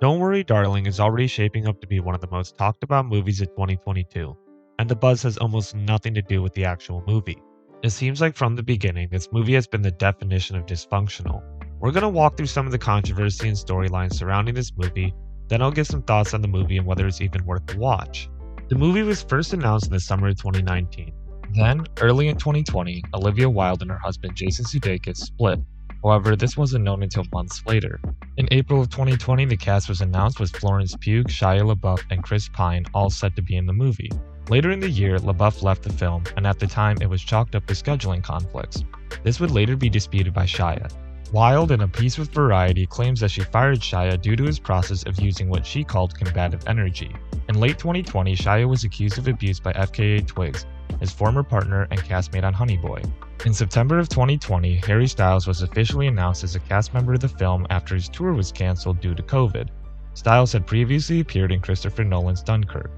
Don't Worry Darling is already shaping up to be one of the most talked about movies of 2022, and the buzz has almost nothing to do with the actual movie. It seems like from the beginning, this movie has been the definition of dysfunctional. We're going to walk through some of the controversy and storylines surrounding this movie, then I'll give some thoughts on the movie and whether it's even worth the watch. The movie was first announced in the summer of 2019. Then, early in 2020, Olivia Wilde and her husband Jason Sudeikis split. However, this wasn't known until months later. In April of 2020, the cast was announced with Florence Pugh, Shia LaBeouf, and Chris Pine all set to be in the movie. Later in the year, LaBeouf left the film, and at the time it was chalked up to scheduling conflicts. This would later be disputed by Shia. Wilde, in a piece with Variety, claims that she fired Shia due to his process of using what she called combative energy. In late 2020, Shia was accused of abuse by FKA Twigs, his former partner and castmate on Honey Boy. In September of 2020, Harry Styles was officially announced as a cast member of the film after his tour was cancelled due to COVID. Styles had previously appeared in Christopher Nolan's Dunkirk.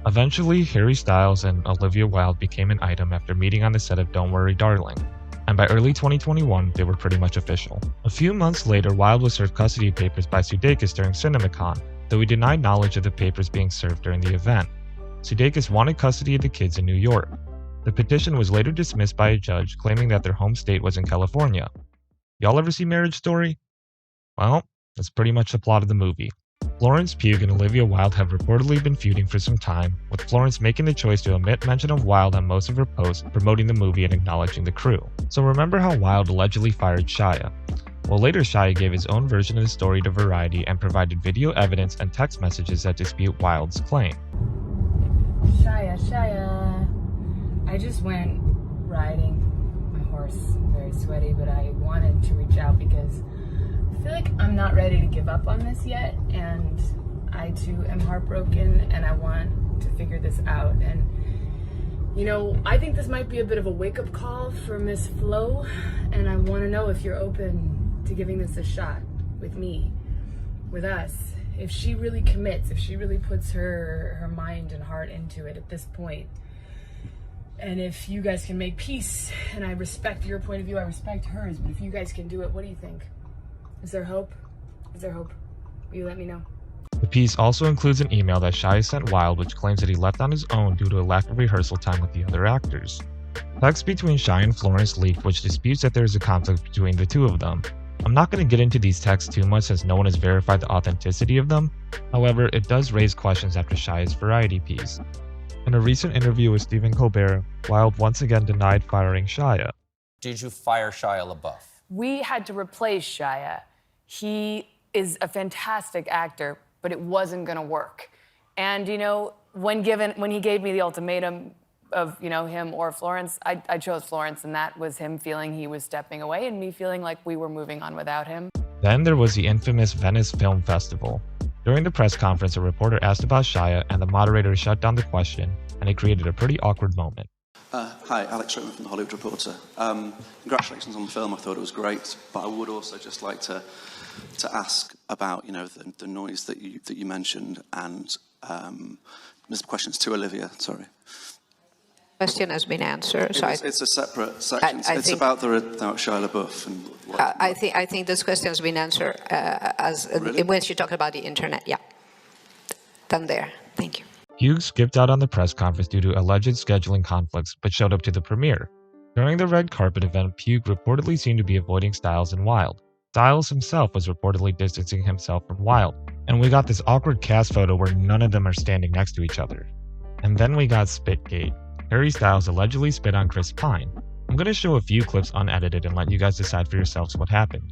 Eventually, Harry Styles and Olivia Wilde became an item after meeting on the set of Don't Worry Darling, and by early 2021, they were pretty much official. A few months later, Wilde was served custody papers by Sudeikis during CinemaCon, though he denied knowledge of the papers being served during the event. Sudeikis wanted custody of the kids in New York. The petition was later dismissed by a judge, claiming that their home state was in California. Y'all ever see Marriage Story? Well, that's pretty much the plot of the movie. Florence Pugh and Olivia Wilde have reportedly been feuding for some time, with Florence making the choice to omit mention of Wilde on most of her posts promoting the movie and acknowledging the crew. So remember how Wilde allegedly fired Shia? Well, later Shia gave his own version of the story to Variety and provided video evidence and text messages that dispute Wilde's claim. Shia. I just went riding my horse, very sweaty, but I wanted to reach out because I feel like I'm not ready to give up on this yet, and I too am heartbroken, and I want to figure this out. And I think this might be a bit of a wake-up call for Miss Flo, and I want to know if you're open to giving this a shot with me, with us. If she really commits, if she really puts her mind and heart into it at this point, and if you guys can make peace, and I respect your point of view, I respect hers, but if you guys can do it, what do you think? Is there hope? Is there hope? Will you let me know? The piece also includes an email that Shia sent Wilde which claims that he left on his own due to a lack of rehearsal time with the other actors. Text between Shia and Florence leaked which disputes that there is a conflict between the two of them. I'm not going to get into these texts too much as no one has verified the authenticity of them, however, it does raise questions after Shia's Variety piece. In a recent interview with Stephen Colbert, Wilde once again denied firing Shia. Did you fire Shia LaBeouf? We had to replace Shia. He is a fantastic actor, but it wasn't going to work. And, when he gave me the ultimatum of, him or Florence, I chose Florence, and that was him feeling he was stepping away and me feeling like we were moving on without him. Then there was the infamous Venice Film Festival. During the press conference, a reporter asked about Shia, and the moderator shut down the question, and it created a pretty awkward moment. Hi, Alex Roman from The Hollywood Reporter. Congratulations on the film, I thought it was great, but I would also just like to ask about, the noise that you mentioned, and there's questions to Olivia, sorry. Question has been answered. So it's a separate section. It's about Shia LaBeouf and what. I think this question has been answered Really? when she talked about the internet. Yeah, done there. Thank you. Hughes skipped out on the press conference due to alleged scheduling conflicts, but showed up to the premiere. During the red carpet event, Pugh reportedly seemed to be avoiding Styles and Wilde. Styles himself was reportedly distancing himself from Wilde, and we got this awkward cast photo where none of them are standing next to each other. And then we got Spitgate. Harry Styles allegedly spit on Chris Pine. I'm going to show a few clips unedited and let you guys decide for yourselves what happened.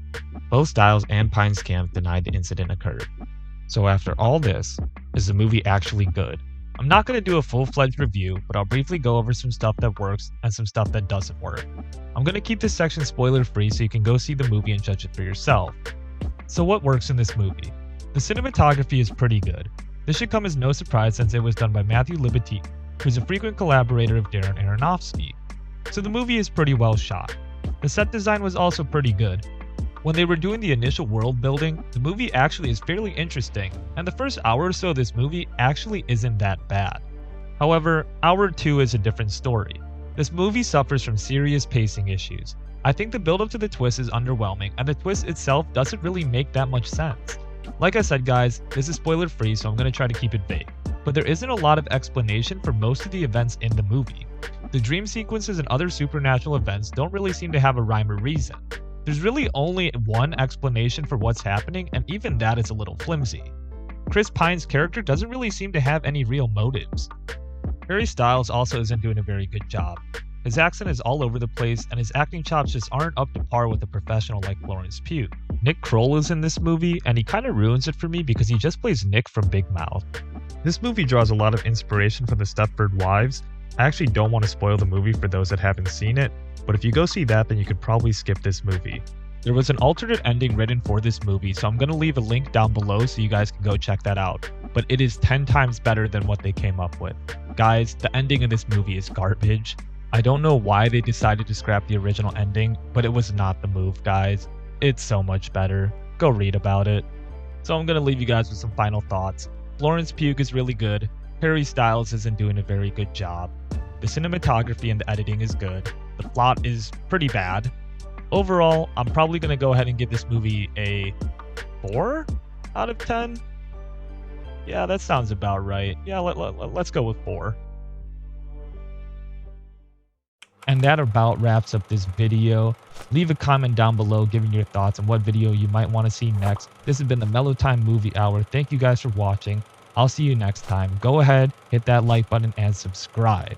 Both Styles and Pine's camp denied the incident occurred. So after all this, is the movie actually good? I'm not going to do a full-fledged review, but I'll briefly go over some stuff that works and some stuff that doesn't work. I'm going to keep this section spoiler-free so you can go see the movie and judge it for yourself. So what works in this movie? The cinematography is pretty good. This should come as no surprise since it was done by Matthew Libatique, who's a frequent collaborator of Darren Aronofsky. So the movie is pretty well shot. The set design was also pretty good. When they were doing the initial world building, the movie actually is fairly interesting, and the first hour or so of this movie actually isn't that bad. However, hour 2 is a different story. This movie suffers from serious pacing issues. I think the build up to the twist is underwhelming, and the twist itself doesn't really make that much sense. Like I said guys, this is spoiler free so I'm going to try to keep it vague, but there isn't a lot of explanation for most of the events in the movie. The dream sequences and other supernatural events don't really seem to have a rhyme or reason. There's really only one explanation for what's happening, and even that is a little flimsy. Chris Pine's character doesn't really seem to have any real motives. Harry Styles also isn't doing a very good job. His accent is all over the place, and his acting chops just aren't up to par with a professional like Florence Pugh. Nick Kroll is in this movie, and he kinda ruins it for me because he just plays Nick from Big Mouth. This movie draws a lot of inspiration from the Stepford Wives. I actually don't want to spoil the movie for those that haven't seen it, but if you go see that then you could probably skip this movie. There was an alternate ending written for this movie, so I'm going to leave a link down below so you guys can go check that out, but it is 10 times better than what they came up with. Guys, the ending of this movie is garbage. I don't know why they decided to scrap the original ending, but it was not the move, guys. It's so much better. Go read about it. So I'm going to leave you guys with some final thoughts. Florence Pugh is really good. Harry Styles isn't doing a very good job. The cinematography and the editing is good. The plot is pretty bad. Overall, I'm probably going to go ahead and give this movie a 4 out of 10. Yeah, that sounds about right. Yeah, let's go with 4. And that about wraps up this video. Leave a comment down below giving your thoughts on what video you might want to see next. This has been the Mellow Time Movie Hour. Thank you guys for watching. I'll see you next time. Go ahead, hit that like button and subscribe.